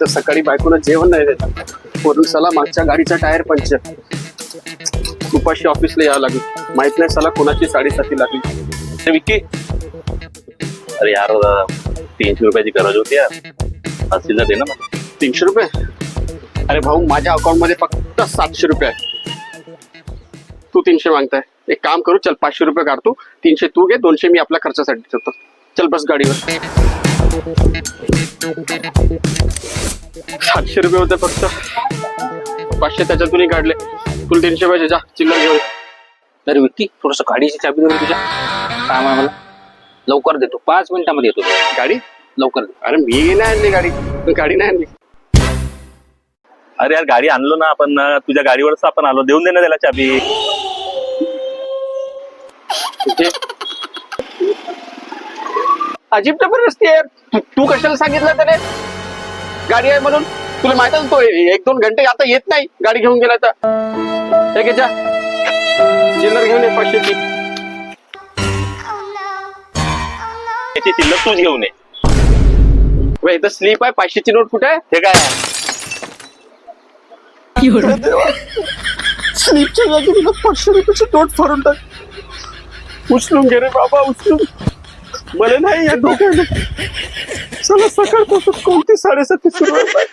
तर सकाळी बायकोला जेवण नाही देत, वरून सला मागच्या गाडीचा टायर पंक्चर, उपाशी ऑफिसला यावं लागेल, माहित नाही सला कोणाची साडेसाती लागली. ते विक्की, अरे यार 300 रुपयाची गरज होती यार, असतील दे ना मला. 300 रुपये? अरे भाऊ, माझ्या अकाउंट मध्ये फक्त 700 रुपये आहे. तू 300 मागताय, एक काम करू, चल 500 रुपये काढतो, 300 तू घे, 200 मी आपल्या खर्चासाठी ठेवतो. चल बस गाडीवर. 700 रुपये होते फक्त, 500 त्याच्यातूनही काढले. तुला 300 पाहिजे, जा चिल्लर घेऊन. अरे विक्की, थोडस गाडीची चाबी देऊ तुझ्या, काम आहे मला. लवकर देतो, 5 मिनिटांमध्ये येतो. गाडी लवकर दे. अरे मी नाही आणली गाडी नाही आणली. अरे यार गाडी आणलो ना आपण, तुझ्या गाडीवरच आपण आलो, देऊन दे ना त्याला चाबी. अजीब जबरदस्ती आहे. तू कशाला सांगितलं त्याने गाडी आहे म्हणून? तुला माहित आहे तो 1-2 घंटे आता येत नाही गाडी घेऊन गेला तर. हे घे, जा चिल्लर घेऊन ये 500ची. त्याची चिल्लर तूच घेऊन ये. इथं स्लीप आहे, 500ची नोट कुठे आहे? हे काय स्लीपच्या जागी तुला 500 रुपयाची नोट फाडून टाक. उचलून घे रे बाबा, उचलून. मला नाही या डोक्याने. चला सकाळपासून कोणती 7:30 सुरू आहे.